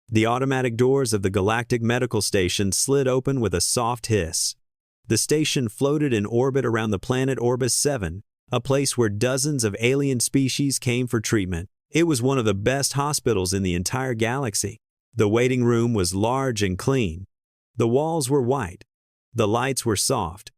The automatic doors of the Galactic Medical Station slid open with a soft hiss. The station floated in orbit around the planet Orbis 7, a place where dozens of alien species came for treatment. It was one of the best hospitals in the entire galaxy. The waiting room was large and clean. The walls were white. The lights were soft.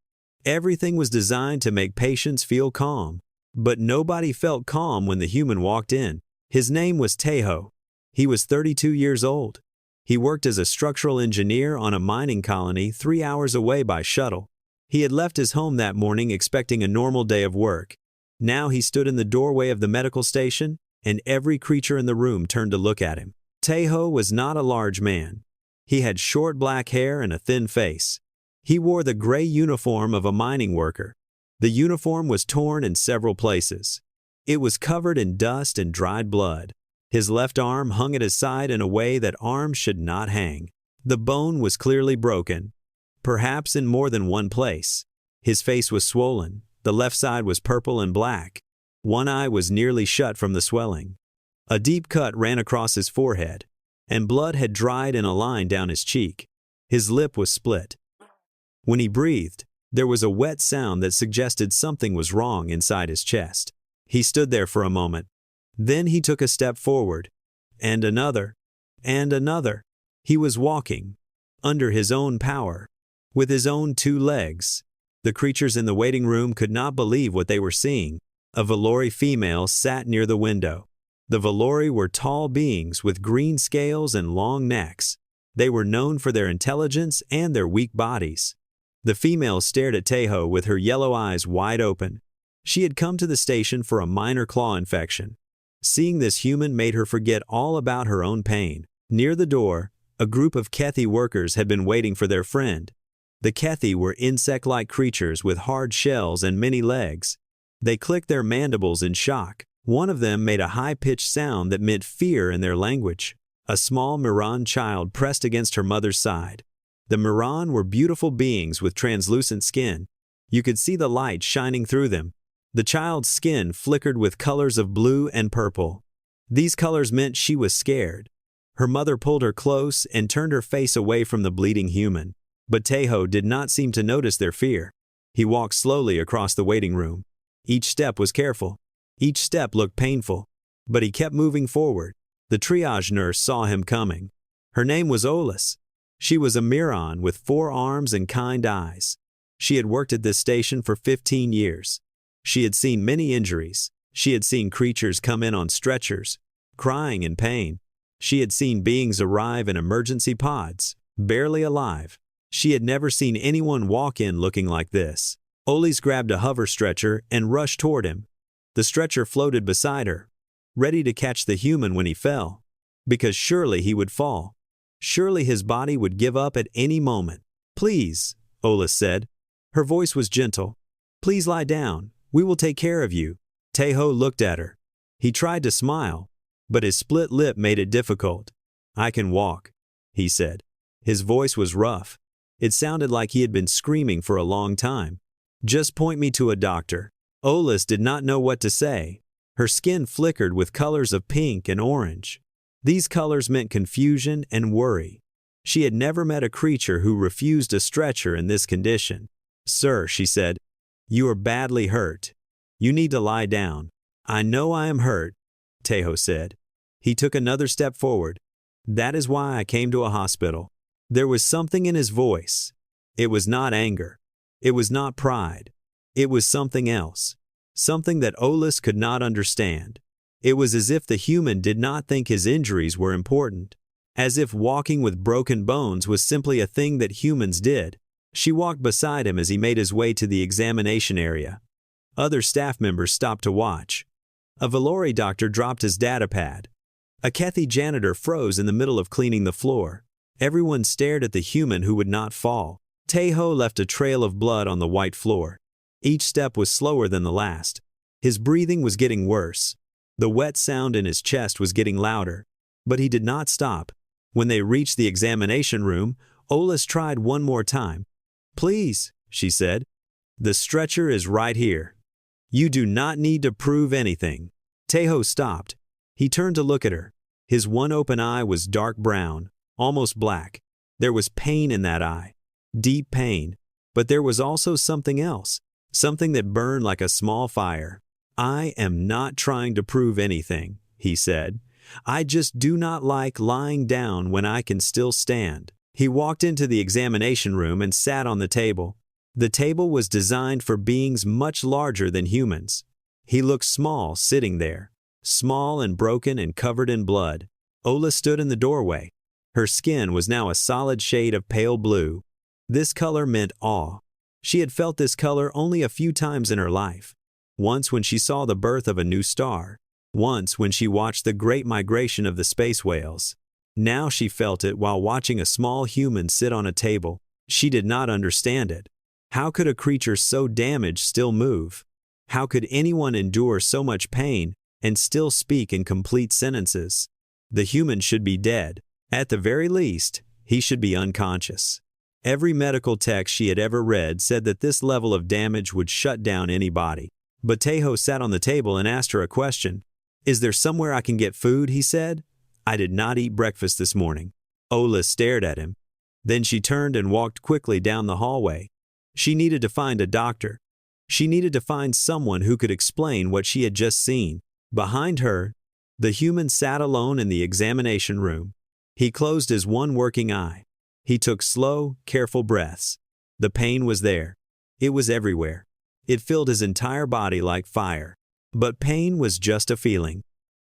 Everything was designed to make patients feel calm. But nobody felt calm when the human walked in. His name was Tejo. He was 32 years old. He worked as a structural engineer on a mining colony 3 hours away by shuttle. He had left his home that morning expecting a normal day of work. Now he stood in the doorway of the medical station, and every creature in the room turned to look at him. Tejo was not a large man. He had short black hair and a thin face. He wore the gray uniform of a mining worker. The uniform was torn in several places. It was covered in dust and dried blood. His left arm hung at his side in a way that arms should not hang. The bone was clearly broken, perhaps in more than one place. His face was swollen. The left side was purple and black. One eye was nearly shut from the swelling. A deep cut ran across his forehead, and blood had dried in a line down his cheek. His lip was split. When he breathed, there was a wet sound that suggested something was wrong inside his chest. He stood there for a moment. Then he took a step forward, and another, and another. He was walking, under his own power, with his own 2 legs. The creatures in the waiting room could not believe what they were seeing. A Valori female sat near the window. The Valori were tall beings with green scales and long necks. They were known for their intelligence and their weak bodies. The female stared at Tejo with her yellow eyes wide open. She had come to the station for a minor claw infection. Seeing this human made her forget all about her own pain. Near the door, a group of Kethi workers had been waiting for their friend. The Kethi were insect-like creatures with hard shells and many legs. They clicked their mandibles in shock. One of them made a high-pitched sound that meant fear in their language. A small Miran child pressed against her mother's side. The Miran were beautiful beings with translucent skin. You could see the light shining through them. The child's skin flickered with colors of blue and purple. These colors meant she was scared. Her mother pulled her close and turned her face away from the bleeding human. But Tejo did not seem to notice their fear. He walked slowly across the waiting room. Each step was careful. Each step looked painful. But he kept moving forward. The triage nurse saw him coming. Her name was Olis. She was a Miran with 4 arms and kind eyes. She had worked at this station for 15 years. She had seen many injuries. She had seen creatures come in on stretchers, crying in pain. She had seen beings arrive in emergency pods, barely alive. She had never seen anyone walk in looking like this. Olis grabbed a hover stretcher and rushed toward him. The stretcher floated beside her, ready to catch the human when he fell. Because surely he would fall. Surely his body would give up at any moment. "Please," Olis said. Her voice was gentle. "Please lie down. We will take care of you." Tejo looked at her. He tried to smile, but his split lip made it difficult. "I can walk," he said. His voice was rough. It sounded like he had been screaming for a long time. "Just point me to a doctor." Olis did not know what to say. Her skin flickered with colors of pink and orange. These colors meant confusion and worry. She had never met a creature who refused a stretcher in this condition. "Sir," she said, "you are badly hurt. You need to lie down." "I know I am hurt," Tejo said. He took another step forward. "That is why I came to a hospital." There was something in his voice. It was not anger. It was not pride. It was something else. Something that Olis could not understand. It was as if the human did not think his injuries were important. As if walking with broken bones was simply a thing that humans did. She walked beside him as he made his way to the examination area. Other staff members stopped to watch. A Valori doctor dropped his data pad. A Kethi janitor froze in the middle of cleaning the floor. Everyone stared at the human who would not fall. Tejo left a trail of blood on the white floor. Each step was slower than the last. His breathing was getting worse. The wet sound in his chest was getting louder. But he did not stop. When they reached the examination room, Olis tried one more time. "Please," she said. "The stretcher is right here. You do not need to prove anything." Tejo stopped. He turned to look at her. His one open eye was dark brown, almost black. There was pain in that eye. Deep pain. But there was also something else. Something that burned like a small fire. "I am not trying to prove anything," he said. "I just do not like lying down when I can still stand." He walked into the examination room and sat on the table. The table was designed for beings much larger than humans. He looked small sitting there. Small and broken and covered in blood. Ola stood in the doorway. Her skin was now a solid shade of pale blue. This color meant awe. She had felt this color only a few times in her life. Once when she saw the birth of a new star. Once when she watched the great migration of the space whales. Now she felt it while watching a small human sit on a table. She did not understand it. How could a creature so damaged still move? How could anyone endure so much pain and still speak in complete sentences? The human should be dead. At the very least, he should be unconscious. Every medical text she had ever read said that this level of damage would shut down any body. But Tejo sat on the table and asked her a question. "Is there somewhere I can get food?" he said. "I did not eat breakfast this morning." Ola stared at him. Then she turned and walked quickly down the hallway. She needed to find a doctor. She needed to find someone who could explain what she had just seen. Behind her, the human sat alone in the examination room. He closed his one working eye. He took slow, careful breaths. The pain was there. It was everywhere. It filled his entire body like fire. But pain was just a feeling.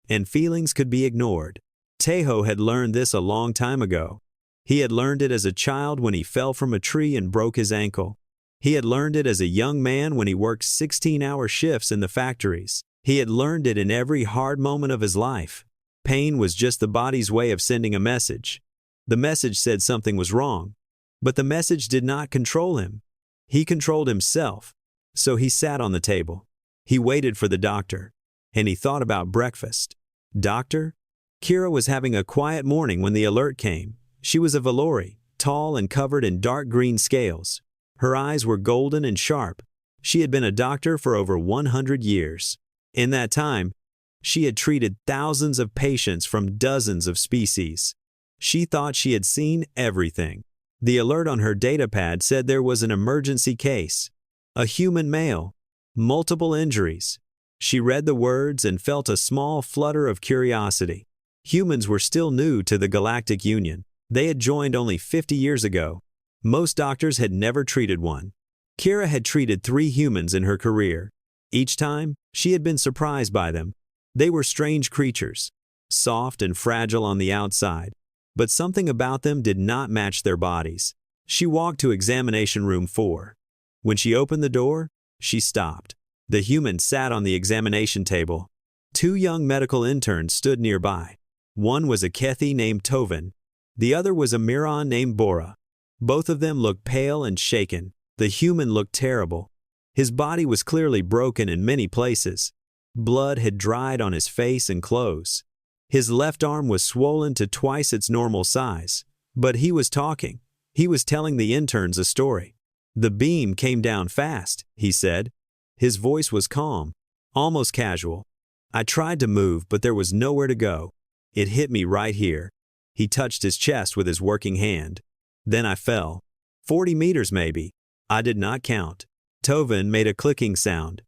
And feelings could be ignored. Tejo had learned this a long time ago. He had learned it as a child when he fell from a tree and broke his ankle. He had learned it as a young man when he worked 16-hour shifts in the factories. He had learned it in every hard moment of his life. Pain was just the body's way of sending a message. The message said something was wrong. But the message did not control him. He controlled himself. So he sat on the table. He waited for the doctor. And he thought about breakfast. Doctor? Kira was having a quiet morning when the alert came. She was a Valori, tall and covered in dark green scales. Her eyes were golden and sharp. She had been a doctor for over 100 years. In that time, she had treated thousands of patients from dozens of species. She thought she had seen everything. The alert on her datapad said there was an emergency case. A human male. Multiple injuries. She read the words and felt a small flutter of curiosity. Humans were still new to the Galactic Union. They had joined only 50 years ago. Most doctors had never treated one. Kira had treated 3 humans in her career. Each time, she had been surprised by them. They were strange creatures, soft and fragile on the outside, but something about them did not match their bodies. She walked to examination room 4. When she opened the door, she stopped. The human sat on the examination table. 2 young medical interns stood nearby. One was a Kethi named Tovin. The other was a Miran named Bora. Both of them looked pale and shaken. The human looked terrible. His body was clearly broken in many places. Blood had dried on his face and clothes. His left arm was swollen to twice its normal size. But he was talking. He was telling the interns a story. "The beam came down fast," he said. His voice was calm, almost casual. "I tried to move, but there was nowhere to go. It hit me right here." He touched his chest with his working hand. "Then I fell. 40 meters maybe. I did not count." Tovin made a clicking sound.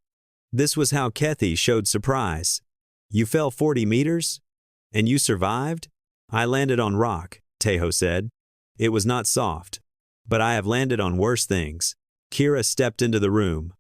This was how Kethi showed surprise. "You fell 40 meters? And you survived?" "I landed on rock," Tejo said. "It was not soft. But I have landed on worse things." Kira stepped into the room.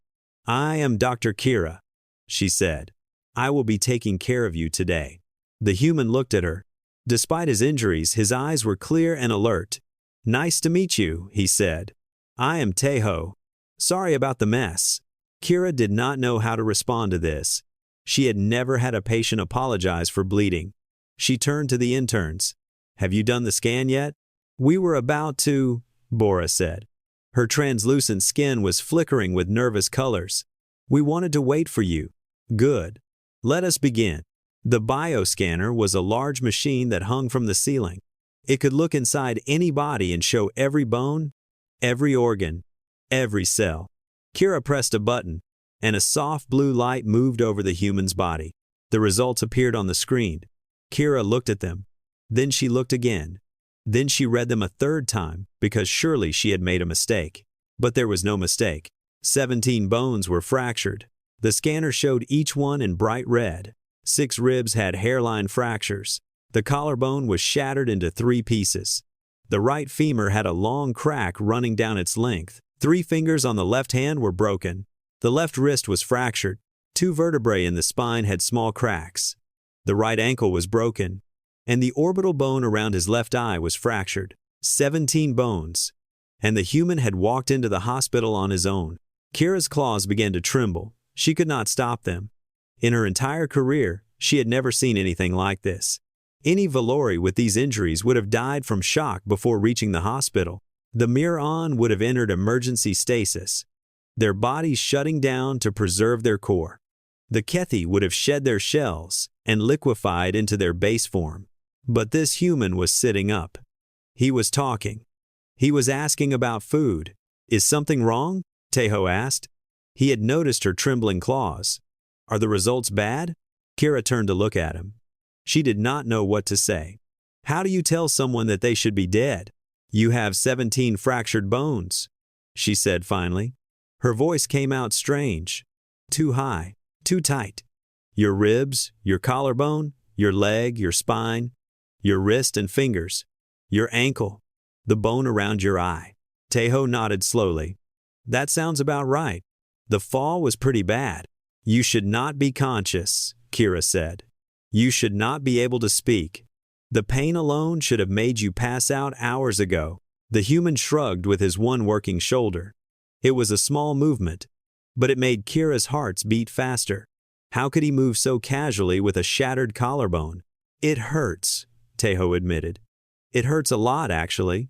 "I am Dr. Kira," she said. "I will be taking care of you today." The human looked at her. Despite his injuries, his eyes were clear and alert. "Nice to meet you," he said. "I am Tejo. Sorry about the mess." Kira did not know how to respond to this. She had never had a patient apologize for bleeding. She turned to the interns. "Have you done the scan yet?" "We were about to," Bora said. Her translucent skin was flickering with nervous colors. "We wanted to wait for you." "Good. Let us begin." The bioscanner was a large machine that hung from the ceiling. It could look inside any body and show every bone, every organ, every cell. Kira pressed a button, and a soft blue light moved over the human's body. The results appeared on the screen. Kira looked at them. Then she looked again. Then she read them a third time, because surely she had made a mistake. But there was no mistake. 17 bones were fractured. The scanner showed each one in bright red. 6 ribs had hairline fractures. The collarbone was shattered into 3 pieces. The right femur had a long crack running down its length. 3 fingers on the left hand were broken. The left wrist was fractured. 2 vertebrae in the spine had small cracks. The right ankle was broken, and the orbital bone around his left eye was fractured. 17 bones. And the human had walked into the hospital on his own. Kira's claws began to tremble. She could not stop them. In her entire career, she had never seen anything like this. Any Valori with these injuries would have died from shock before reaching the hospital. The Miron would have entered emergency stasis, their bodies shutting down to preserve their core. The Kethi would have shed their shells and liquefied into their base form. But this human was sitting up. He was talking. He was asking about food. "Is something wrong?" Tejo asked. He had noticed her trembling claws. "Are the results bad?" Kira turned to look at him. She did not know what to say. "How do you tell someone that they should be dead?" "You have 17 fractured bones," she said finally. Her voice came out strange. Too high, too tight. "Your ribs, your collarbone, your leg, your spine, your wrist and fingers, your ankle, the bone around your eye." Tejo nodded slowly. "That sounds about right. The fall was pretty bad." "You should not be conscious," Kira said. "You should not be able to speak. The pain alone should have made you pass out hours ago." The human shrugged with his one working shoulder. It was a small movement, but it made Kira's heart beat faster. How could he move so casually with a shattered collarbone? "It hurts," Tejo admitted. "It hurts a lot, actually.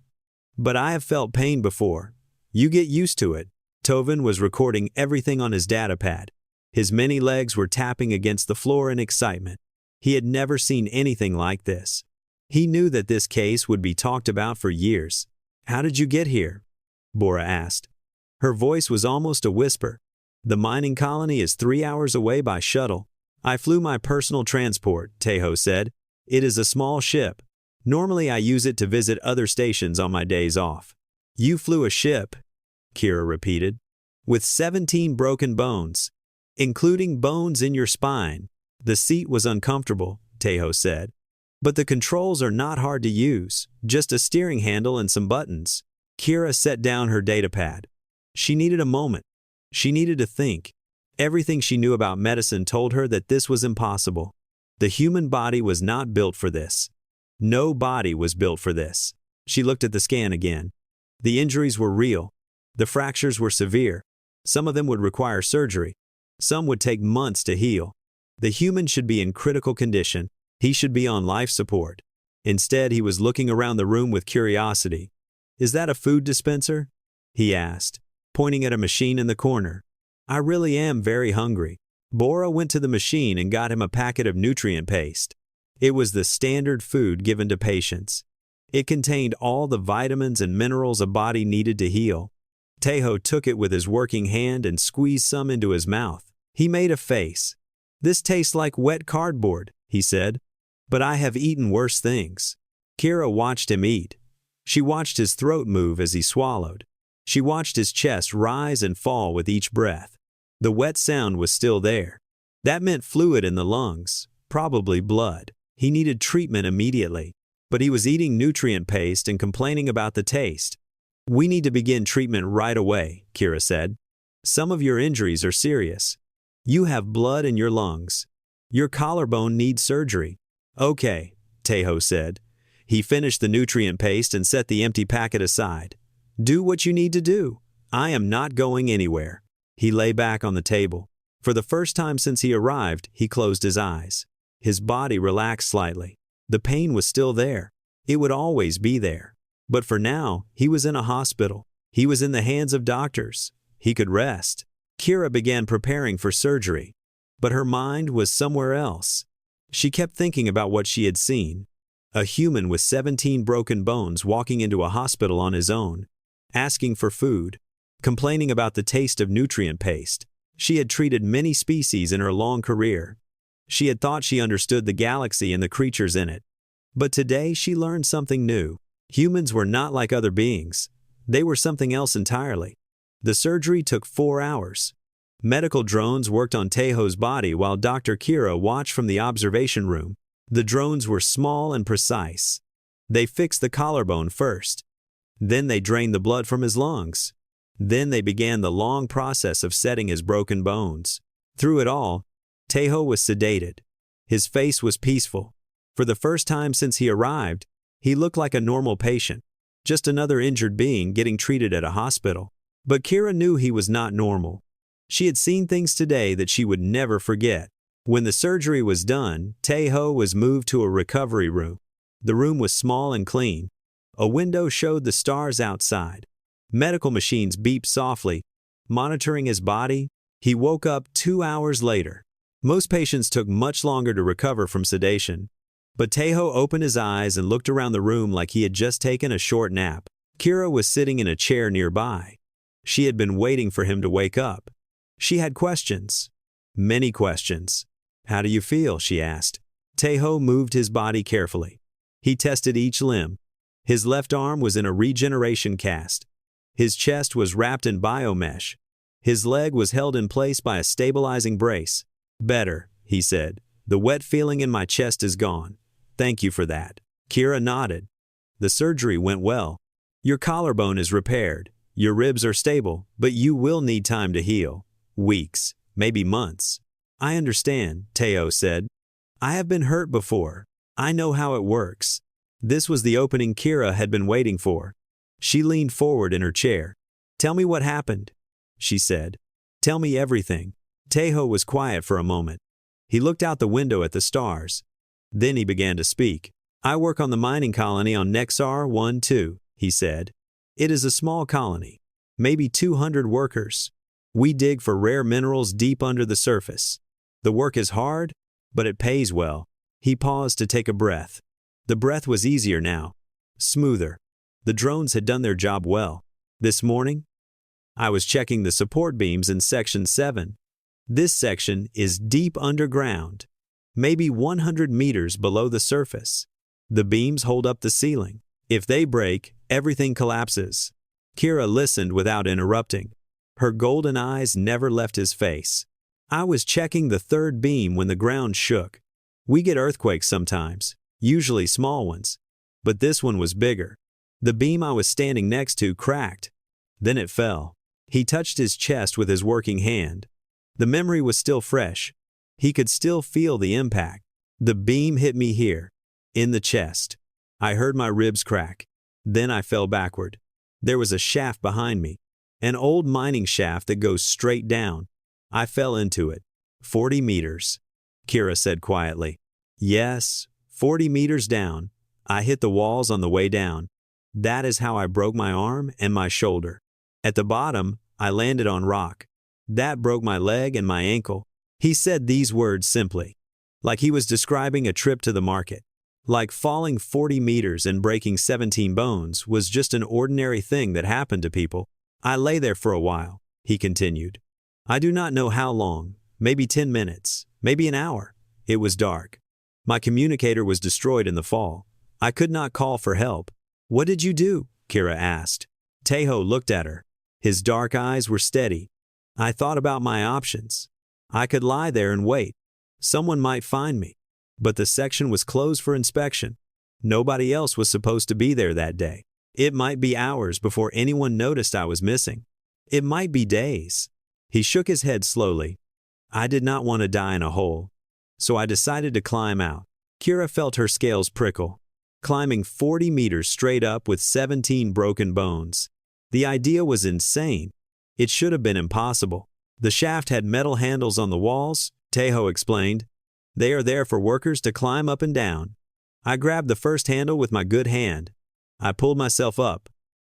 But I have felt pain before. You get used to it." Tovin was recording everything on his datapad. His many legs were tapping against the floor in excitement. He had never seen anything like this. He knew that this case would be talked about for years. "How did you get here?" Bora asked. Her voice was almost a whisper. "The mining colony is 3 hours away by shuttle. I flew my personal transport," Tejo said. "It is a small ship. Normally I use it to visit other stations on my days off." "You flew a ship," Kira repeated. "With 17 broken bones, including bones in your spine." "The seat was uncomfortable," Tejo said. "But the controls are not hard to use, just a steering handle and some buttons." Kira set down her datapad. She needed a moment. She needed to think. Everything she knew about medicine told her that this was impossible. The human body was not built for this. No body was built for this. She looked at the scan again. The injuries were real. The fractures were severe. Some of them would require surgery. Some would take months to heal. The human should be in critical condition. He should be on life support. Instead, he was looking around the room with curiosity. "Is that a food dispenser?" he asked, pointing at a machine in the corner. "I really am very hungry." Bora went to the machine and got him a packet of nutrient paste. It was the standard food given to patients. It contained all the vitamins and minerals a body needed to heal. Tejo took it with his working hand and squeezed some into his mouth. He made a face. "This tastes like wet cardboard," he said. "But I have eaten worse things." Kira watched him eat. She watched his throat move as he swallowed. She watched his chest rise and fall with each breath. The wet sound was still there. That meant fluid in the lungs, probably blood. He needed treatment immediately. But he was eating nutrient paste and complaining about the taste. "We need to begin treatment right away," Kira said. "Some of your injuries are serious. You have blood in your lungs. Your collarbone needs surgery." "Okay," Tejo said. He finished the nutrient paste and set the empty packet aside. "Do what you need to do. I am not going anywhere." He lay back on the table. For the first time since he arrived, he closed his eyes. His body relaxed slightly. The pain was still there. It would always be there. But for now, he was in a hospital. He was in the hands of doctors. He could rest. Kira began preparing for surgery. But her mind was somewhere else. She kept thinking about what she had seen. A human with 17 broken bones walking into a hospital on his own, asking for food, complaining about the taste of nutrient paste. She had treated many species in her long career. She had thought she understood the galaxy and the creatures in it. But today she learned something new. Humans were not like other beings. They were something else entirely. The surgery took 4 hours. Medical drones worked on Teiho's body while Dr. Kira watched from the observation room. The drones were small and precise. They fixed the collarbone first. Then they drained the blood from his lungs. Then they began the long process of setting his broken bones. Through it all, Teiho was sedated. His face was peaceful. For the first time since he arrived, he looked like a normal patient, just another injured being getting treated at a hospital. But Kira knew he was not normal. She had seen things today that she would never forget. When the surgery was done, Teiho was moved to a recovery room. The room was small and clean. A window showed the stars outside. Medical machines beeped softly, monitoring his body. He woke up 2 hours later. Most patients took much longer to recover from sedation. But Teiho opened his eyes and looked around the room like he had just taken a short nap. Kira was sitting in a chair nearby. She had been waiting for him to wake up. She had questions. Many questions. "How do you feel?" she asked. Teiho moved his body carefully. He tested each limb. His left arm was in a regeneration cast. His chest was wrapped in biomesh. His leg was held in place by a stabilizing brace. "Better," he said. "The wet feeling in my chest is gone. Thank you for that." Kira nodded. "The surgery went well. Your collarbone is repaired. Your ribs are stable, but you will need time to heal. Weeks, maybe months." "I understand," Teiho said. "I have been hurt before. I know how it works." This was the opening Kira had been waiting for. She leaned forward in her chair. "Tell me what happened," she said. "Tell me everything." Teiho was quiet for a moment. He looked out the window at the stars. Then he began to speak. "I work on the mining colony on Nexar 1-2, he said. "It is a small colony, maybe 200 workers. We dig for rare minerals deep under the surface. The work is hard, but it pays well." He paused to take a breath. The breath was easier now, smoother. The drones had done their job well. "This morning, I was checking the support beams in Section 7. This section is deep underground, maybe 100 meters below the surface. The beams hold up the ceiling. If they break, everything collapses." Kira listened without interrupting. Her golden eyes never left his face. "I was checking the third beam when the ground shook. We get earthquakes sometimes, usually small ones. But this one was bigger. The beam I was standing next to cracked. Then it fell." He touched his chest with his working hand. The memory was still fresh. He could still feel the impact. "The beam hit me here, in the chest. I heard my ribs crack. Then I fell backward. There was a shaft behind me, an old mining shaft that goes straight down. I fell into it. 40 meters, Kira said quietly. "Yes, 40 meters down. I hit the walls on the way down. That is how I broke my arm and my shoulder. At the bottom, I landed on rock. That broke my leg and my ankle." He said these words simply, like he was describing a trip to the market. Like falling 40 meters and breaking 17 bones was just an ordinary thing that happened to people. "I lay there for a while," he continued. "I do not know how long, maybe 10 minutes, maybe an hour. It was dark. My communicator was destroyed in the fall. I could not call for help." "What did you do?" Kira asked. Teiho looked at her. His dark eyes were steady. "I thought about my options. I could lie there and wait. Someone might find me. But the section was closed for inspection. Nobody else was supposed to be there that day. It might be hours before anyone noticed I was missing. It might be days." He shook his head slowly. "I did not want to die in a hole. So I decided to climb out." Kira felt her scales prickle. Climbing 40 meters straight up with 17 broken bones. The idea was insane. It should have been impossible. "The shaft had metal handles on the walls," Teiho explained. "They are there for workers to climb up and down. I grabbed the first handle with my good hand. I pulled myself up,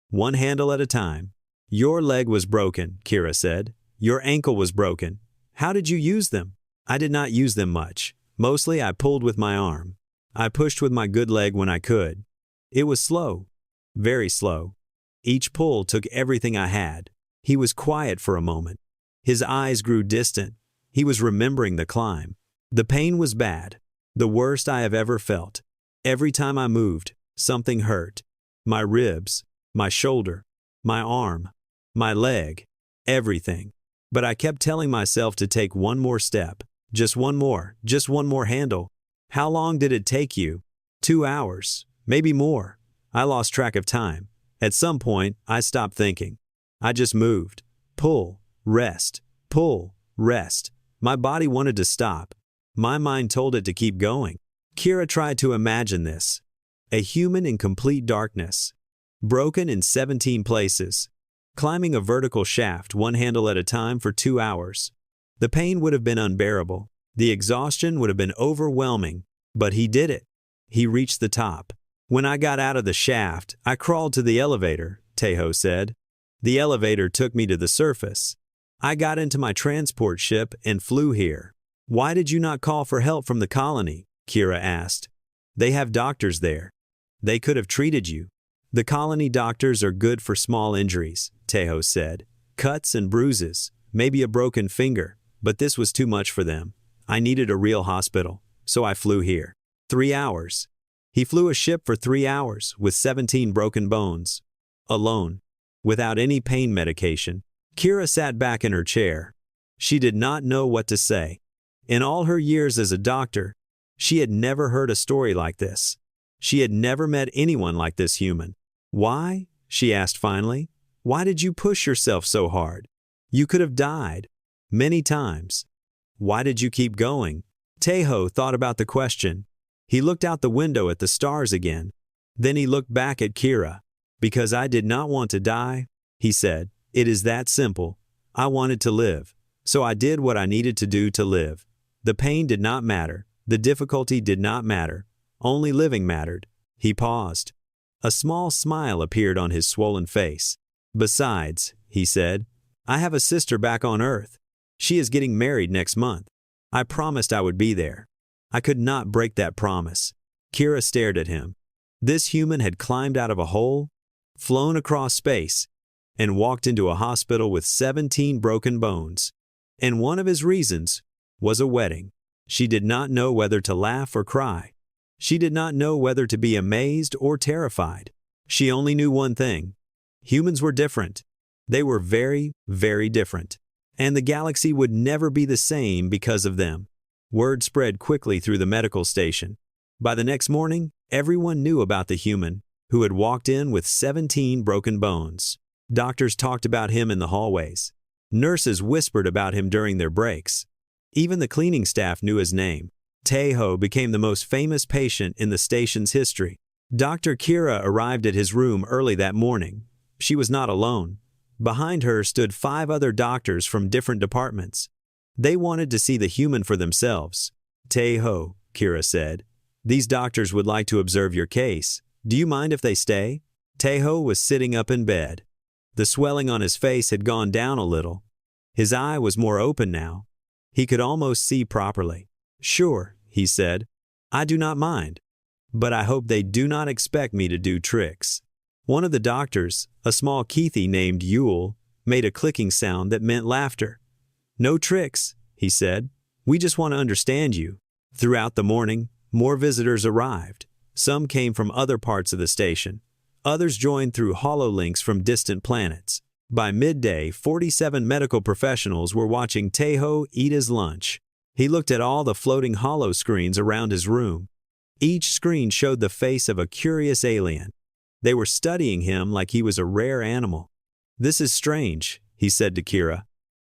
one handle at a time." "Your leg was broken," Kira said. "Your ankle was broken. How did you use them?" "I did not use them much. Mostly I pulled with my arm. I pushed with my good leg when I could. It was slow, very slow. Each pull took everything I had." He was quiet for a moment. His eyes grew distant. He was remembering the climb. The pain was bad, the worst I have ever felt. Every time I moved, something hurt. My ribs, my shoulder, my arm, my leg, everything. But I kept telling myself to take one more step, just one more handle. How long did it take you? 2 hours, maybe more. I lost track of time. At some point, I stopped thinking. I just moved. Pull, rest, pull, rest. My body wanted to stop. My mind told it to keep going. Kira tried to imagine this. A human in complete darkness, broken in 17 places, climbing a vertical shaft one handle at a time for 2 hours. The pain would have been unbearable. The exhaustion would have been overwhelming. But he did it. He reached the top. When I got out of the shaft, I crawled to the elevator, Tejo said. The elevator took me to the surface. I got into my transport ship and flew here. Why did you not call for help from the colony? Kira asked. They have doctors there. They could have treated you. The colony doctors are good for small injuries, Tejo said. Cuts and bruises, maybe a broken finger, but this was too much for them. I needed a real hospital, so I flew here. 3 hours. He flew a ship for 3 hours with 17 broken bones. Alone, without any pain medication. Kira sat back in her chair. She did not know what to say. In all her years as a doctor, she had never heard a story like this. She had never met anyone like this human. Why? She asked finally. Why did you push yourself so hard? You could have died. Many times. Why did you keep going? Tejo thought about the question. He looked out the window at the stars again. Then he looked back at Kira. Because I did not want to die, he said. It is that simple. I wanted to live. So I did what I needed to do to live. The pain did not matter. The difficulty did not matter. Only living mattered. He paused. A small smile appeared on his swollen face. Besides, he said, I have a sister back on Earth. She is getting married next month. I promised I would be there. I could not break that promise. Kira stared at him. This human had climbed out of a hole, flown across space, and walked into a hospital with 17 broken bones. And one of his reasons was a wedding. She did not know whether to laugh or cry. She did not know whether to be amazed or terrified. She only knew one thing. Humans were different. They were very, very different. And the galaxy would never be the same because of them. Word spread quickly through the medical station. By the next morning, everyone knew about the human who had walked in with 17 broken bones. Doctors talked about him in the hallways. Nurses whispered about him during their breaks. Even the cleaning staff knew his name. Tejo became the most famous patient in the station's history. Dr. Kira arrived at his room early that morning. She was not alone. Behind her stood 5 other doctors from different departments. They wanted to see the human for themselves. Tejo, Kira said, these doctors would like to observe your case. Do you mind if they stay? Tejo was sitting up in bed. The swelling on his face had gone down a little. His eye was more open now. He could almost see properly. Sure, he said. I do not mind. But I hope they do not expect me to do tricks. One of the doctors, a small Keithy named Yule, made a clicking sound that meant laughter. No tricks, he said. We just want to understand you. Throughout the morning, more visitors arrived. Some came from other parts of the station. Others joined through hololinks from distant planets. By midday, 47 medical professionals were watching Tejo eat his lunch. He looked at all the floating holo screens around his room. Each screen showed the face of a curious alien. They were studying him like he was a rare animal. This is strange, he said to Kira.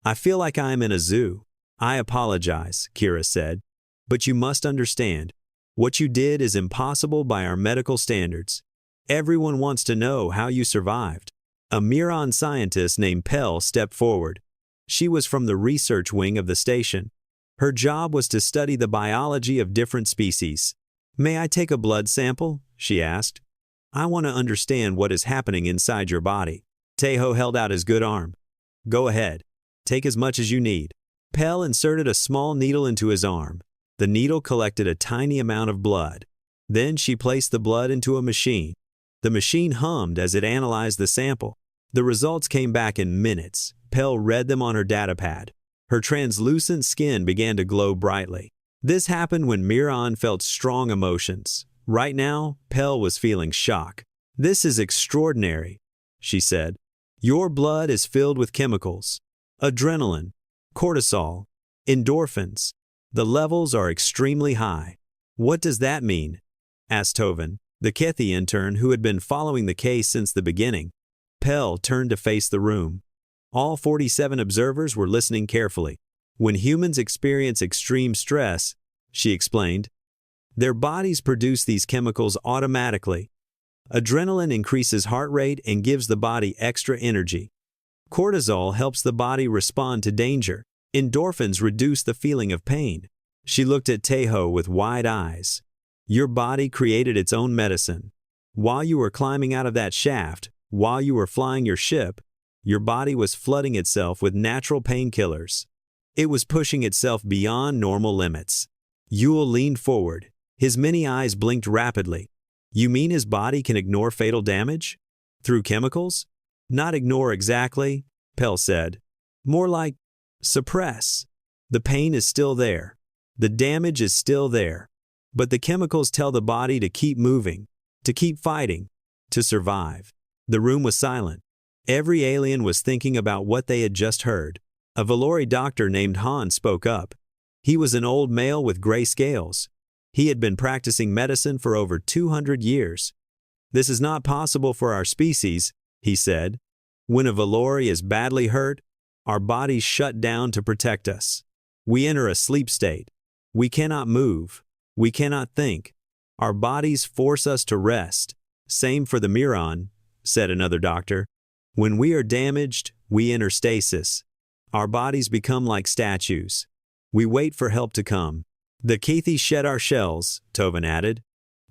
I feel like I am in a zoo. I apologize, Kira said. But you must understand. What you did is impossible by our medical standards. Everyone wants to know how you survived. A Miron scientist named Pell stepped forward. She was from the research wing of the station. Her job was to study the biology of different species. May I take a blood sample? She asked. I want to understand what is happening inside your body. Tejo held out his good arm. Go ahead. Take as much as you need. Pell inserted a small needle into his arm. The needle collected a tiny amount of blood. Then she placed the blood into a machine. The machine hummed as it analyzed the sample. The results came back in minutes. Pell read them on her datapad. Her translucent skin began to glow brightly. This happened when Miran felt strong emotions. Right now, Pell was feeling shock. "This is extraordinary," she said. "Your blood is filled with chemicals. Adrenaline, cortisol, endorphins. The levels are extremely high." "What does that mean?" asked Tovin, the Kethi intern who had been following the case since the beginning. Pell turned to face the room. All 47 observers were listening carefully. "When humans experience extreme stress," she explained, "their bodies produce these chemicals automatically. Adrenaline increases heart rate and gives the body extra energy. Cortisol helps the body respond to danger. Endorphins reduce the feeling of pain." She looked at Tejo with wide eyes. "Your body created its own medicine. While you were climbing out of that shaft, while you were flying your ship, your body was flooding itself with natural painkillers. It was pushing itself beyond normal limits." Yule leaned forward. His many eyes blinked rapidly. "You mean his body can ignore fatal damage? Through chemicals?" "Not ignore exactly," Pell said. "More like suppress. The pain is still there. The damage is still there. But the chemicals tell the body to keep moving, to keep fighting, to survive." The room was silent. Every alien was thinking about what they had just heard. A Valori doctor named Han spoke up. He was an old male with gray scales. He had been practicing medicine for over 200 years. "This is not possible for our species," he said. "When a Valori is badly hurt, our bodies shut down to protect us. We enter a sleep state. We cannot move. We cannot think. Our bodies force us to rest." "Same for the Miran," said another doctor. "When we are damaged, we enter stasis. Our bodies become like statues. We wait for help to come." "The Kethi shed our shells," Tovin added.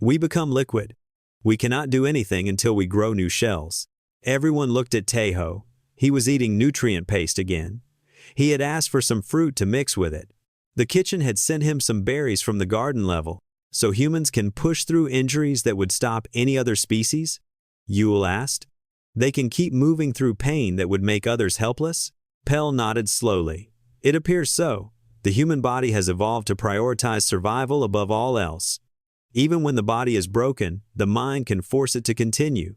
"We become liquid. We cannot do anything until we grow new shells." Everyone looked at Tejo. He was eating nutrient paste again. He had asked for some fruit to mix with it. The kitchen had sent him some berries from the garden level, so humans can push through injuries that would stop any other species? Yule asked. "They can keep moving through pain that would make others helpless?" Pell nodded slowly. "It appears so. The human body has evolved to prioritize survival above all else. Even when the body is broken, the mind can force it to continue.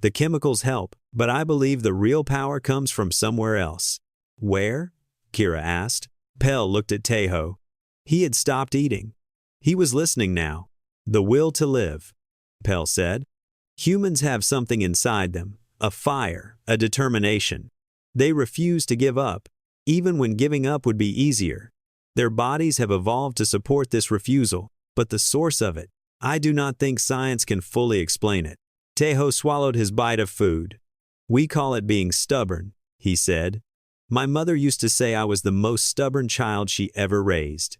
The chemicals help, but I believe the real power comes from somewhere else." "Where?" Kira asked. Pell looked at Tejo. He had stopped eating. He was listening now. "The will to live," Pell said. "Humans have something inside them, a fire, a determination. They refuse to give up, even when giving up would be easier. Their bodies have evolved to support this refusal, but the source of it, I do not think science can fully explain it." Tejo swallowed his bite of food. "We call it being stubborn," he said. "My mother used to say I was the most stubborn child she ever raised."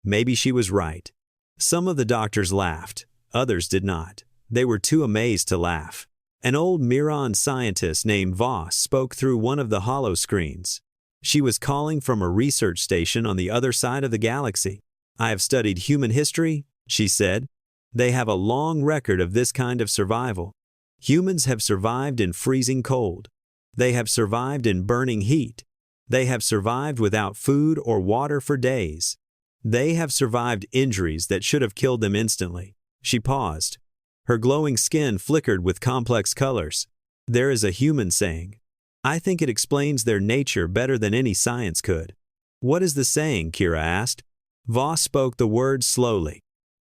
Maybe she was right. Some of the doctors laughed, others did not. They were too amazed to laugh. An old Miran scientist named Voss spoke through one of the hollow screens. She was calling from a research station on the other side of the galaxy. "I have studied human history," she said. "They have a long record of this kind of survival. Humans have survived in freezing cold. They have survived in burning heat. They have survived without food or water for days. They have survived injuries that should have killed them instantly." She paused. Her glowing skin flickered with complex colors. "There is a human saying. I think it explains their nature better than any science could." "What is the saying?" Kira asked. Voss spoke the words slowly.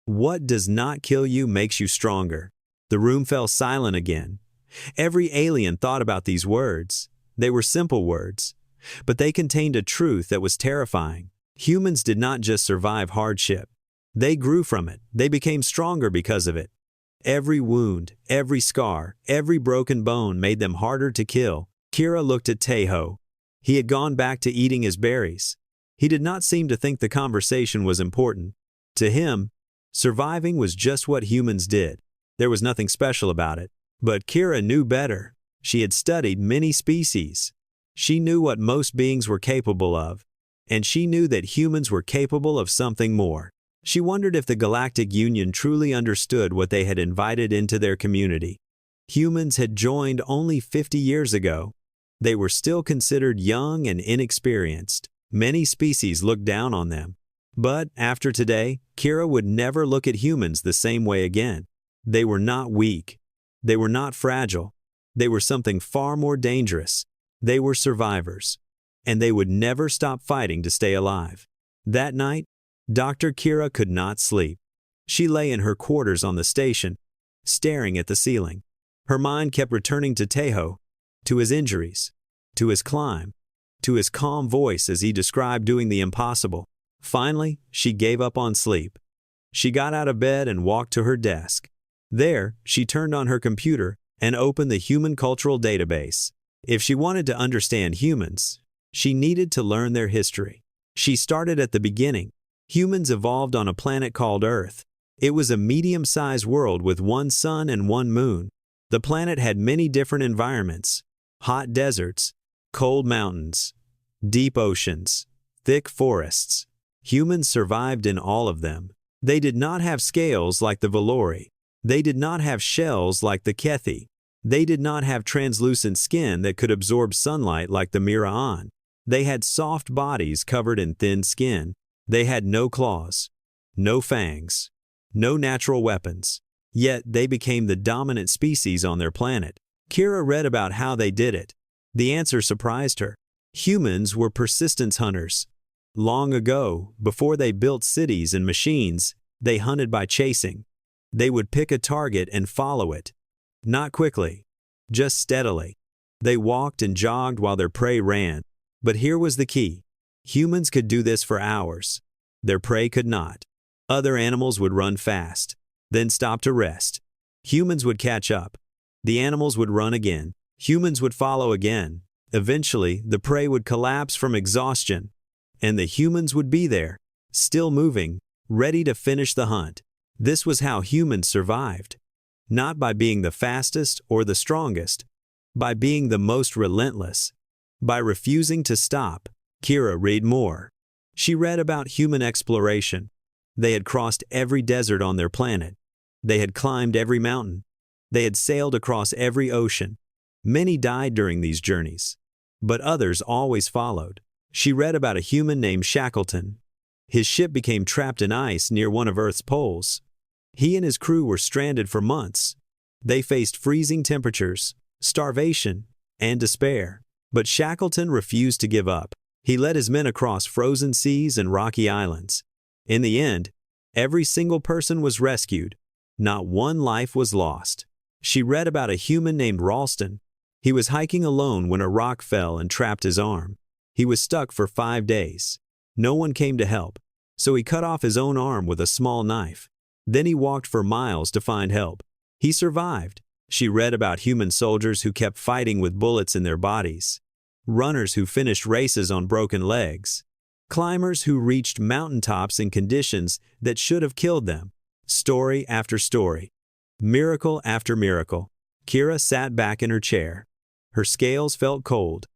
"What does not kill you makes you stronger." The room fell silent again. Every alien thought about these words. They were simple words, but they contained a truth that was terrifying. Humans did not just survive hardship. They grew from it. They became stronger because of it. Every wound, every scar, every broken bone made them harder to kill. Kira looked at Tejo. He had gone back to eating his berries. He did not seem to think the conversation was important. To him, surviving was just what humans did. There was nothing special about it. But Kira knew better. She had studied many species. She knew what most beings were capable of, and she knew that humans were capable of something more. She wondered if the Galactic Union truly understood what they had invited into their community. Humans had joined only 50 years ago. They were still considered young and inexperienced. Many species looked down on them. But after today, Kira would never look at humans the same way again. They were not weak. They were not fragile. They were something far more dangerous. They were survivors. And they would never stop fighting to stay alive. That night, Dr. Kira could not sleep. She lay in her quarters on the station, staring at the ceiling. Her mind kept returning to Tejo, to his injuries, to his climb, to his calm voice as he described doing the impossible. Finally, she gave up on sleep. She got out of bed and walked to her desk. There, she turned on her computer and opened the Human Cultural Database. If she wanted to understand humans, she needed to learn their history. She started at the beginning. Humans evolved on a planet called Earth. It was a medium-sized world with one sun and one moon. The planet had many different environments: hot deserts, cold mountains, deep oceans, thick forests. Humans survived in all of them. They did not have scales like the Valori. They did not have shells like the Kethi. They did not have translucent skin that could absorb sunlight like the Mira'an. They had soft bodies covered in thin skin. They had no claws, no fangs, no natural weapons. Yet they became the dominant species on their planet. Kira read about how they did it. The answer surprised her. Humans were persistence hunters. Long ago, before they built cities and machines, they hunted by chasing. They would pick a target and follow it. Not quickly, just steadily. They walked and jogged while their prey ran. But here was the key. Humans could do this for hours. Their prey could not. Other animals would run fast, then stop to rest. Humans would catch up. The animals would run again. Humans would follow again. Eventually, the prey would collapse from exhaustion, and the humans would be there, still moving, ready to finish the hunt. This was how humans survived. Not by being the fastest or the strongest, by being the most relentless, by refusing to stop. Kira read more. She read about human exploration. They had crossed every desert on their planet. They had climbed every mountain. They had sailed across every ocean. Many died during these journeys, but others always followed. She read about a human named Shackleton. His ship became trapped in ice near one of Earth's poles. He and his crew were stranded for months. They faced freezing temperatures, starvation, and despair. But Shackleton refused to give up. He led his men across frozen seas and rocky islands. In the end, every single person was rescued. Not one life was lost. She read about a human named Ralston. He was hiking alone when a rock fell and trapped his arm. He was stuck for 5 days. No one came to help, so he cut off his own arm with a small knife. Then he walked for miles to find help. He survived. She read about human soldiers who kept fighting with bullets in their bodies, runners who finished races on broken legs, climbers who reached mountaintops in conditions that should have killed them. Story after story, miracle after miracle. Kira sat back in her chair. Her scales felt cold.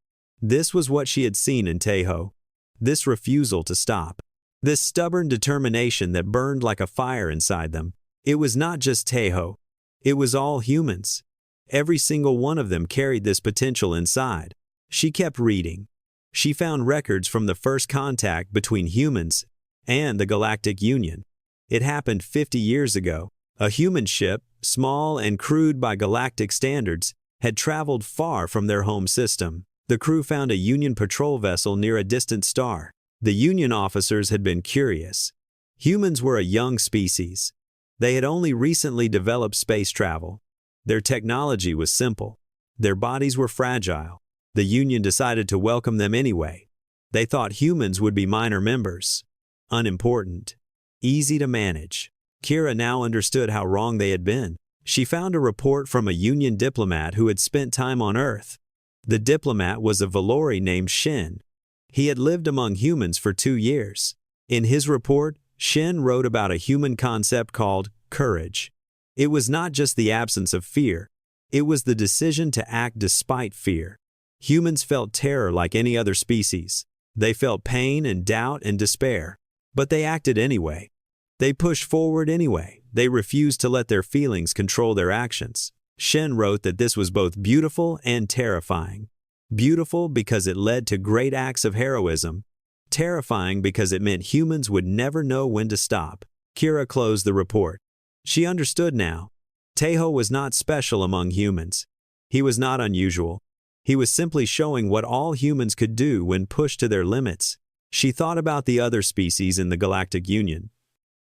This was what she had seen in Tejo. This refusal to stop. This stubborn determination that burned like a fire inside them. It was not just Tejo. It was all humans. Every single one of them carried this potential inside. She kept reading. She found records from the first contact between humans and the Galactic Union. It happened 50 years ago. A human ship, small and crude by galactic standards, had traveled far from their home system. The crew found a Union patrol vessel near a distant star. The Union officers had been curious. Humans were a young species. They had only recently developed space travel. Their technology was simple. Their bodies were fragile. The Union decided to welcome them anyway. They thought humans would be minor members, unimportant, easy to manage. Kira now understood how wrong they had been. She found a report from a Union diplomat who had spent time on Earth. The diplomat was a Valori named Shin. He had lived among humans for 2 years. In his report, Shin wrote about a human concept called courage. It was not just the absence of fear. It was the decision to act despite fear. Humans felt terror like any other species. They felt pain and doubt and despair. But they acted anyway. They pushed forward anyway. They refused to let their feelings control their actions. Shen wrote that this was both beautiful and terrifying. Beautiful because it led to great acts of heroism, Terrifying because it meant humans would never know when to stop. Kira closed the report. She understood now. Taeho was not special among humans. He was not unusual. He was simply showing what all humans could do when pushed to their limits. She thought about the other species in the Galactic Union.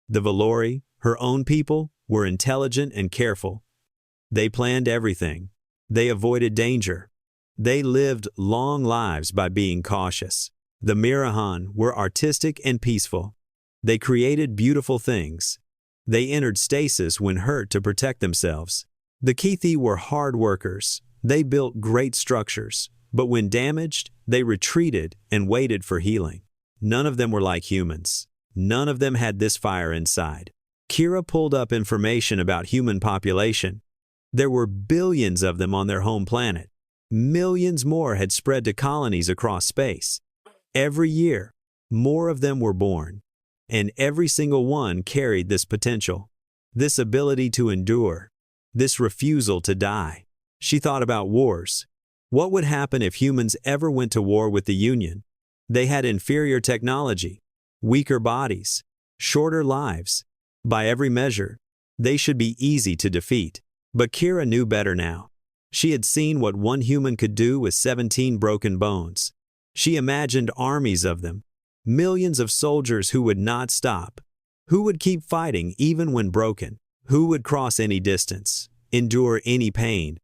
The Valori, her own people, were intelligent and careful. They planned everything. They avoided danger. They lived long lives by being cautious. The Mirahan were artistic and peaceful. They created beautiful things. They entered stasis when hurt to protect themselves. The Keethi were hard workers. They built great structures, but when damaged, they retreated and waited for healing. None of them were like humans. None of them had this fire inside. Kira pulled up information about human population. There were billions of them on their home planet. Millions more had spread to colonies across space. Every year, more of them were born. And every single one carried this potential, this ability to endure, this refusal to die. She thought about wars. What would happen if humans ever went to war with the Union? They had inferior technology, weaker bodies, shorter lives. By every measure, they should be easy to defeat. But Kira knew better now. She had seen what one human could do with 17 broken bones. She imagined armies of them, millions of soldiers who would not stop, who would keep fighting even when broken, who would cross any distance, endure any pain.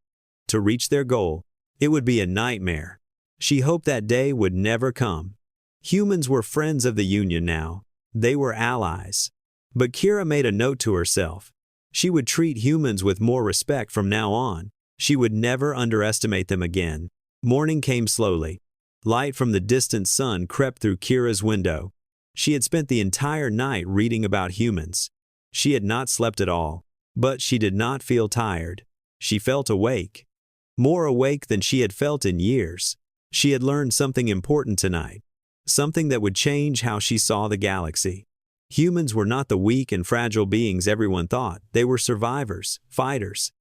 To reach their goal, it would be a nightmare. She hoped that day would never come. Humans were friends of the Union now. They were allies. But Kira made a note to herself. She would treat humans with more respect from now on. She would never underestimate them again. Morning came slowly. Light from the distant sun crept through Kira's window. She had spent the entire night reading about humans. She had not slept at all, but she did not feel tired. She felt awake. More awake than she had felt in years. She had learned something important tonight. Something that would change how she saw the galaxy. Humans were not the weak and fragile beings everyone thought. They were survivors, fighters.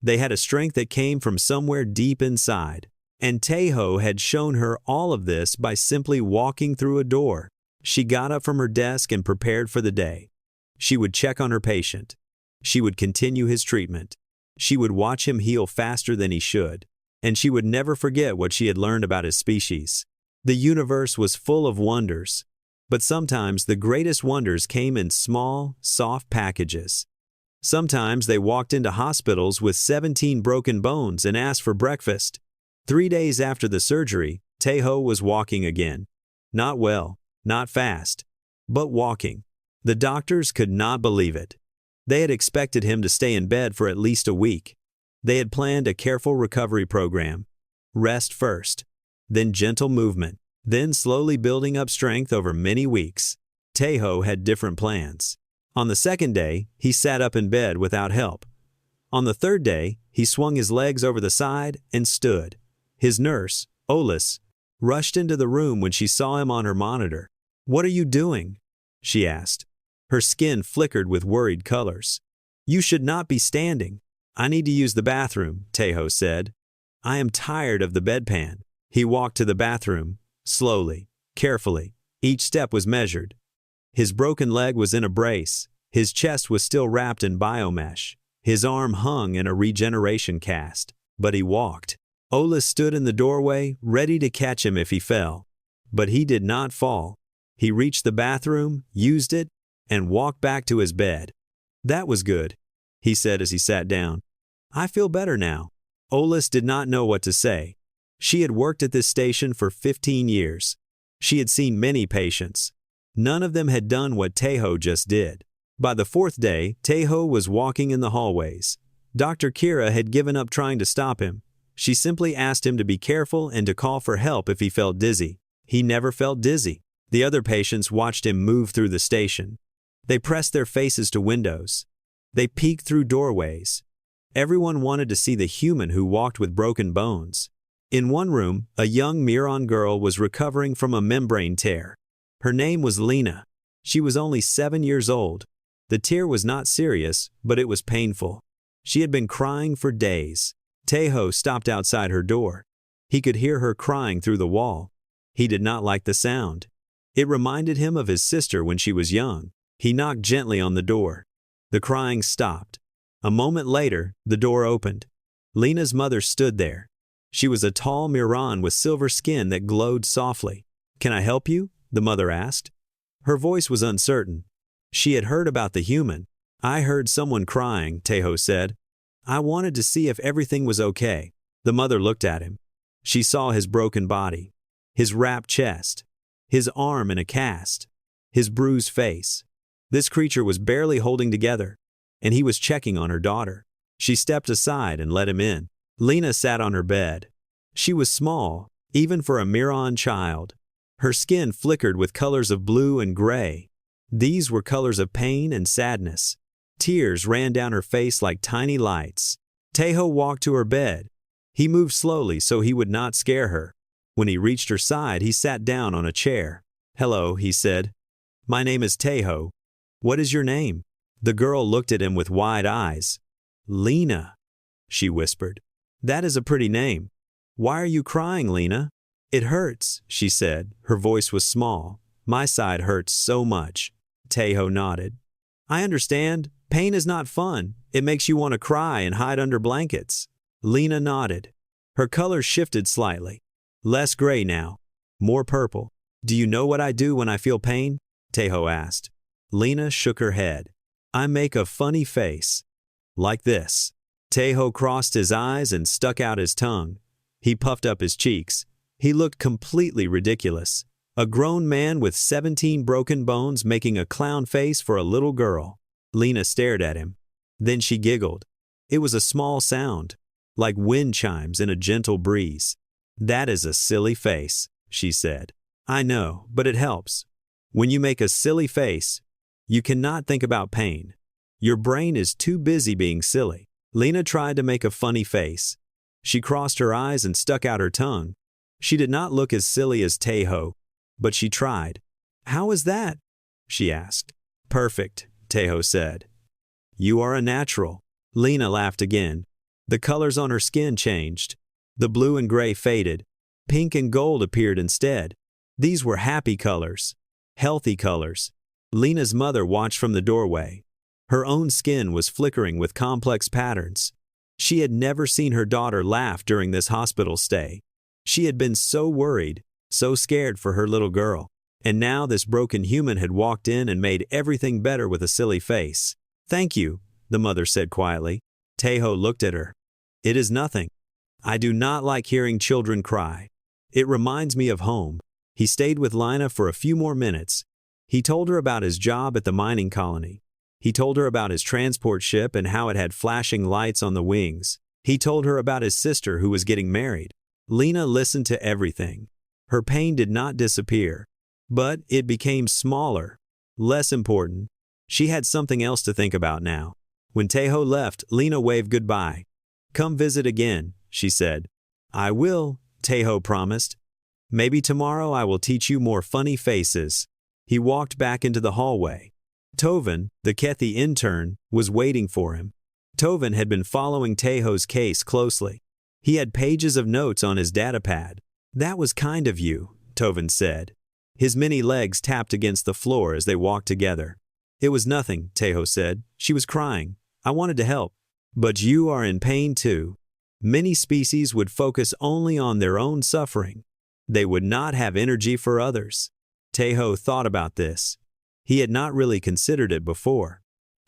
They had a strength that came from somewhere deep inside. And Taeho had shown her all of this by simply walking through a door. She got up from her desk and prepared for the day. She would check on her patient. She would continue his treatment. She would watch him heal faster than he should. And she would never forget what she had learned about his species. The universe was full of wonders. But sometimes the greatest wonders came in small, soft packages. Sometimes they walked into hospitals with 17 broken bones and asked for breakfast. 3 days after the surgery, Taeho was walking again. Not well, not fast, but walking. The doctors could not believe it. They had expected him to stay in bed for at least a week. They had planned a careful recovery program. Rest first, then gentle movement, then slowly building up strength over many weeks. Taeho had different plans. On the second day, he sat up in bed without help. On the third day, he swung his legs over the side and stood. His nurse, Olis, rushed into the room when she saw him on her monitor. "What are you doing?" she asked. Her skin flickered with worried colors. "You should not be standing." "I need to use the bathroom," Taeho said. "I am tired of the bedpan." He walked to the bathroom, slowly, carefully. Each step was measured. His broken leg was in a brace. His chest was still wrapped in biomesh. His arm hung in a regeneration cast. But he walked. Olis stood in the doorway, ready to catch him if he fell. But he did not fall. He reached the bathroom, used it, and walked back to his bed. "That was good," he said as he sat down. "I feel better now." Olis did not know what to say. She had worked at this station for 15 years. She had seen many patients. None of them had done what Taeho just did. By the fourth day, Taeho was walking in the hallways. Dr. Kira had given up trying to stop him. She simply asked him to be careful and to call for help if he felt dizzy. He never felt dizzy. The other patients watched him move through the station. They pressed their faces to windows. They peeked through doorways. Everyone wanted to see the human who walked with broken bones. In one room, a young Miron girl was recovering from a membrane tear. Her name was Lena. She was only 7 years old. The tear was not serious, but it was painful. She had been crying for days. Taeho stopped outside her door. He could hear her crying through the wall. He did not like the sound. It reminded him of his sister when she was young. He knocked gently on the door. The crying stopped. A moment later, the door opened. Lena's mother stood there. She was a tall Miran with silver skin that glowed softly. "Can I help you?" the mother asked. Her voice was uncertain. She had heard about the human. "I heard someone crying," Tejo said. "I wanted to see if everything was okay." The mother looked at him. She saw his broken body, his wrapped chest, his arm in a cast, his bruised face. This creature was barely holding together, and he was checking on her daughter. She stepped aside and let him in. Lena sat on her bed. She was small, even for a Miran child. Her skin flickered with colors of blue and gray. These were colors of pain and sadness. Tears ran down her face like tiny lights. Tejo walked to her bed. He moved slowly so he would not scare her. When he reached her side, he sat down on a chair. "Hello," he said. "My name is Tejo. What is your name?" The girl looked at him with wide eyes. "Lena," she whispered. "That is a pretty name. Why are you crying, Lena?" "It hurts," she said. Her voice was small. "My side hurts so much." Tejo nodded. "I understand. Pain is not fun. It makes you want to cry and hide under blankets." Lena nodded. Her color shifted slightly. Less gray now. More purple. "Do you know what I do when I feel pain?" Tejo asked. Lena shook her head. "I make a funny face. Like this." Tejo crossed his eyes and stuck out his tongue. He puffed up his cheeks. He looked completely ridiculous. A grown man with 17 broken bones making a clown face for a little girl. Lena stared at him. Then she giggled. It was a small sound, like wind chimes in a gentle breeze. "That is a silly face," she said. "I know, but it helps. When you make a silly face, you cannot think about pain. Your brain is too busy being silly." Lena tried to make a funny face. She crossed her eyes and stuck out her tongue. She did not look as silly as Tejo, but she tried. "How is that?" she asked. "Perfect," Tejo said. "You are a natural." Lena laughed again. The colors on her skin changed. The blue and gray faded. Pink and gold appeared instead. These were happy colors. Healthy colors. Lena's mother watched from the doorway. Her own skin was flickering with complex patterns. She had never seen her daughter laugh during this hospital stay. She had been so worried, so scared for her little girl. And now this broken human had walked in and made everything better with a silly face. "Thank you," the mother said quietly. Tejo looked at her. "It is nothing. I do not like hearing children cry. It reminds me of home." He stayed with Lina for a few more minutes. He told her about his job at the mining colony. He told her about his transport ship and how it had flashing lights on the wings. He told her about his sister who was getting married. Lena listened to everything. Her pain did not disappear, but it became smaller, less important. She had something else to think about now. When Tejo left, Lena waved goodbye. "Come visit again," she said. "I will," Tejo promised. "Maybe tomorrow I will teach you more funny faces." He walked back into the hallway. Tovin, the Kethi intern, was waiting for him. Tovin had been following Tejo's case closely. He had pages of notes on his datapad. "That was kind of you," Tovin said. His many legs tapped against the floor as they walked together. "It was nothing," Tejo said. "She was crying. I wanted to help." "But you are in pain too." Many species would focus only on their own suffering. They would not have energy for others. Tejo thought about this. He had not really considered it before.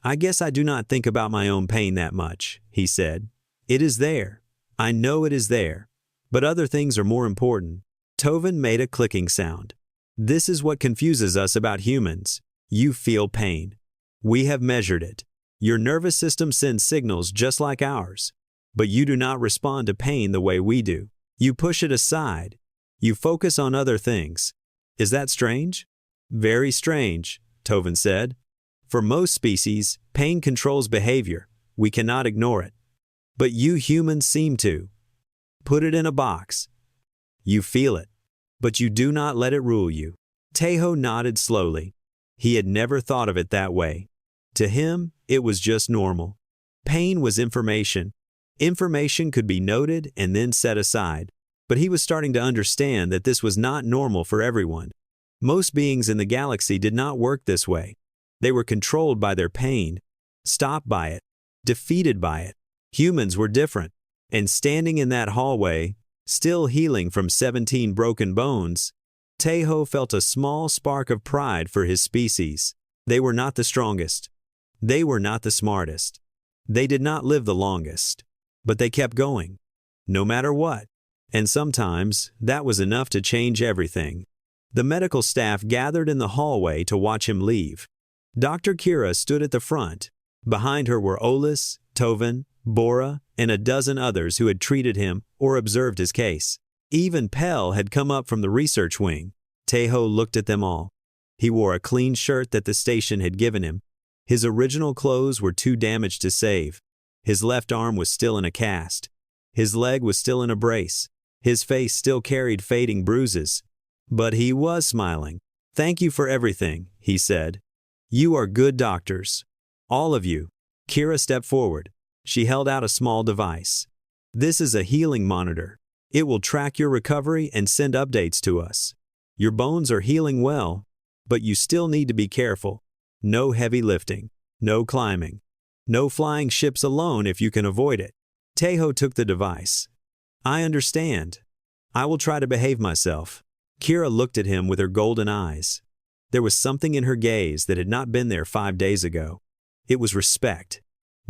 "I guess I do not think about my own pain that much," he said. "It is there. I know it is there. But other things are more important." Tovin made a clicking sound. "This is what confuses us about humans. You feel pain. We have measured it. Your nervous system sends signals just like ours. But you do not respond to pain the way we do. You push it aside. You focus on other things. Is that strange?" "Very strange," Tovin said. "For most species, pain controls behavior. We cannot ignore it. But you humans seem to. Put it in a box. You feel it, but you do not let it rule you." Tejo nodded slowly. He had never thought of it that way. To him, it was just normal. Pain was information. Information could be noted and then set aside. But he was starting to understand that this was not normal for everyone. Most beings in the galaxy did not work this way. They were controlled by their pain, stopped by it, defeated by it. Humans were different. And standing in that hallway, still healing from 17 broken bones, Tejo felt a small spark of pride for his species. They were not the strongest. They were not the smartest. They did not live the longest. But they kept going, no matter what. And sometimes, that was enough to change everything. The medical staff gathered in the hallway to watch him leave. Dr. Kira stood at the front. Behind her were Olis, Tovin, Bora, and a dozen others who had treated him or observed his case. Even Pell had come up from the research wing. Tejo looked at them all. He wore a clean shirt that the station had given him. His original clothes were too damaged to save. His left arm was still in a cast. His leg was still in a brace. His face still carried fading bruises. But he was smiling. "Thank you for everything," he said. "You are good doctors. All of you." Kira stepped forward. She held out a small device. "This is a healing monitor. It will track your recovery and send updates to us. Your bones are healing well, but you still need to be careful. No heavy lifting. No climbing. No flying ships alone if you can avoid it." Tejo took the device. "I understand. I will try to behave myself." Kira looked at him with her golden eyes. There was something in her gaze that had not been there 5 days ago. It was respect.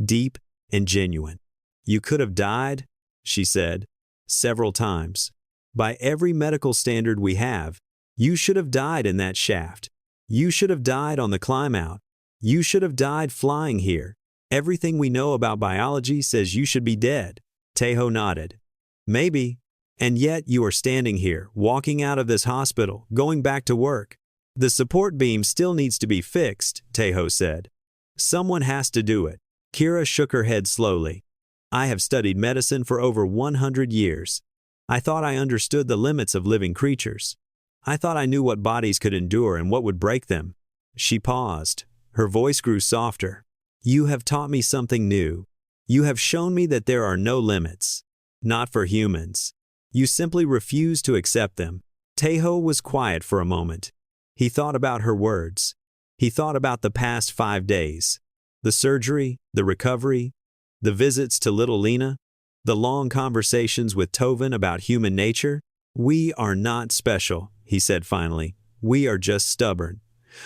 Deep and genuine. "You could have died," she said, "several times. By every medical standard we have, you should have died in that shaft. You should have died on the climb out. You should have died flying here. Everything we know about biology says you should be dead." Tejo nodded. "Maybe. And yet you are standing here, walking out of this hospital, going back to work." "The support beam still needs to be fixed," Tejo said. "Someone has to do it." Kira shook her head slowly. "I have studied medicine for over 100 years. I thought I understood the limits of living creatures. I thought I knew what bodies could endure and what would break them." She paused. Her voice grew softer. "You have taught me something new. You have shown me that there are no limits. Not for humans. You simply refuse to accept them." Tejo was quiet for a moment. He thought about her words. He thought about the past 5 days. The surgery, the recovery, the visits to little Lena, the long conversations with Tovin about human nature. "We are not special," he said finally. "We are just stubborn.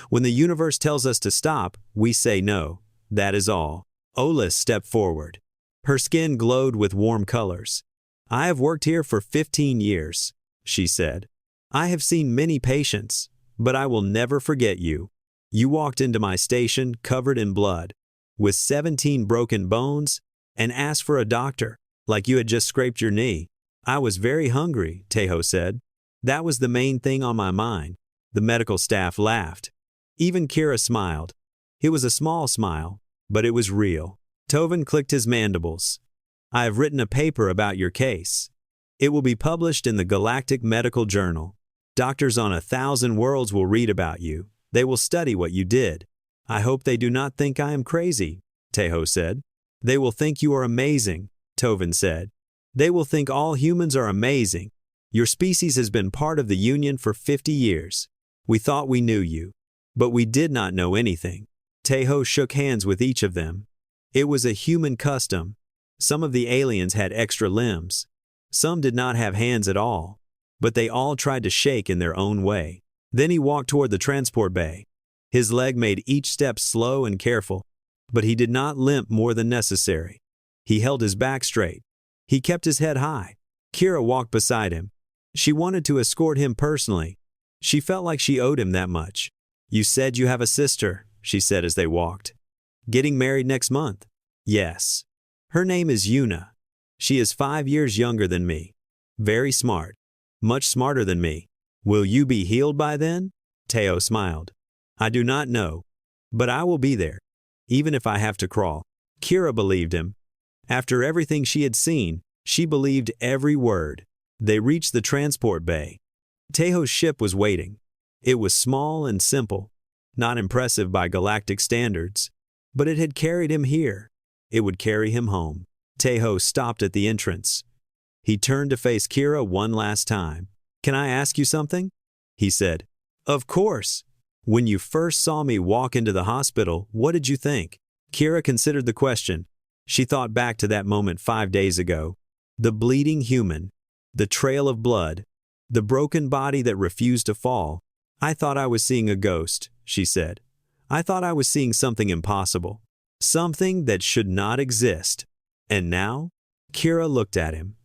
When the universe tells us to stop, we say no. That is all." Olis stepped forward. Her skin glowed with warm colors. "I have worked here for 15 years, she said. "I have seen many patients, but I will never forget you. You walked into my station covered in blood, with 17 broken bones, and asked for a doctor, like you had just scraped your knee." "I was very hungry," Tejo said. "That was the main thing on my mind." The medical staff laughed. Even Kira smiled. It was a small smile, but it was real. Tovin clicked his mandibles. "I have written a paper about your case. It will be published in the Galactic Medical Journal. Doctors on 1,000 worlds will read about you. They will study what you did. I hope they do not think I am crazy," Tejo said. "They will think you are amazing," Tovin said. "They will think all humans are amazing. Your species has been part of the Union for 50 years. We thought we knew you, but we did not know anything." Tejo shook hands with each of them. It was a human custom. Some of the aliens had extra limbs. Some did not have hands at all, but they all tried to shake in their own way. Then he walked toward the transport bay. His leg made each step slow and careful, but he did not limp more than necessary. He held his back straight. He kept his head high. Kira walked beside him. She wanted to escort him personally. She felt like she owed him that much. "You said you have a sister," she said as they walked. "Getting married next month." "Yes. Her name is Yuna. She is 5 years younger than me. Very smart. Much smarter than me. Will you be healed by then?" Tejo smiled. "I do not know, but I will be there, even if I have to crawl." Kira believed him. After everything she had seen, she believed every word. They reached the transport bay. Tejo's ship was waiting. It was small and simple, not impressive by galactic standards, but it had carried him here. It would carry him home. Tejo stopped at the entrance. He turned to face Kira one last time. "Can I ask you something?" he said. Of course. When you first saw me walk into the hospital, what did you think? Kira considered the question. She thought back to that moment 5 days ago. The bleeding human. The trail of blood. The broken body that refused to fall. I thought I was seeing a ghost, she said. I thought I was seeing something impossible. Something that should not exist. And now? Kira looked at him.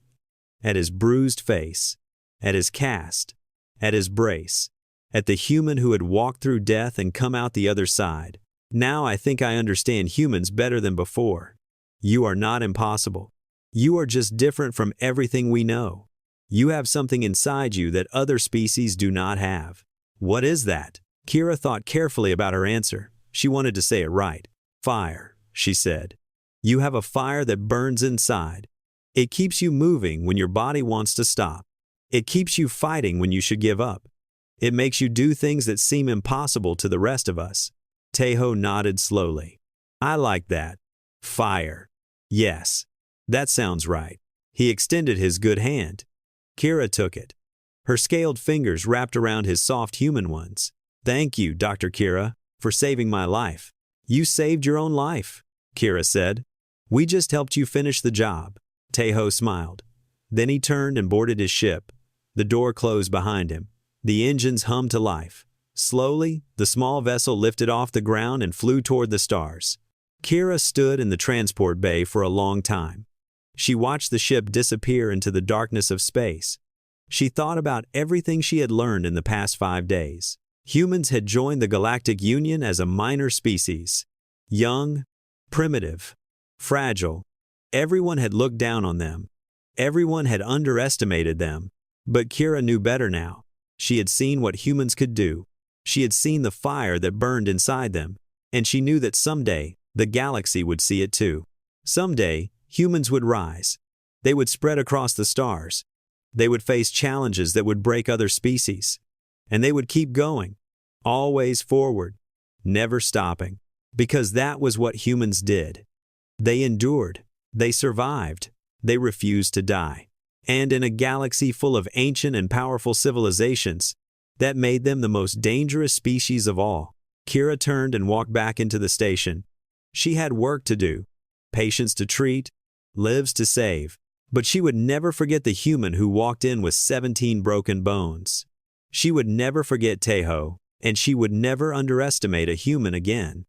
At his bruised face. At his cast. At his brace. At the human who had walked through death and come out the other side. Now I think I understand humans better than before. You are not impossible. You are just different from everything we know. You have something inside you that other species do not have. What is that? Kira thought carefully about her answer. She wanted to say it right. Fire, she said. You have a fire that burns inside. It keeps you moving when your body wants to stop. It keeps you fighting when you should give up. It makes you do things that seem impossible to the rest of us. Tejo nodded slowly. I like that. Fire. Yes. That sounds right. He extended his good hand. Kira took it. Her scaled fingers wrapped around his soft human ones. Thank you, Dr. Kira, for saving my life. You saved your own life, Kira said. We just helped you finish the job. Tejo smiled. Then he turned and boarded his ship. The door closed behind him. The engines hummed to life. Slowly, the small vessel lifted off the ground and flew toward the stars. Kira stood in the transport bay for a long time. She watched the ship disappear into the darkness of space. She thought about everything she had learned in the past 5 days. Humans had joined the Galactic Union as a minor species. Young, primitive, fragile. Everyone had looked down on them. Everyone had underestimated them. But Kira knew better now. She had seen what humans could do. She had seen the fire that burned inside them. And she knew that someday, the galaxy would see it too. Someday, humans would rise. They would spread across the stars. They would face challenges that would break other species. And they would keep going. Always forward. Never stopping. Because that was what humans did. They endured. They survived. They refused to die. And in a galaxy full of ancient and powerful civilizations, that made them the most dangerous species of all. Kira turned and walked back into the station. She had work to do, patients to treat, lives to save, but she would never forget the human who walked in with 17 broken bones. She would never forget Tejo, and she would never underestimate a human again.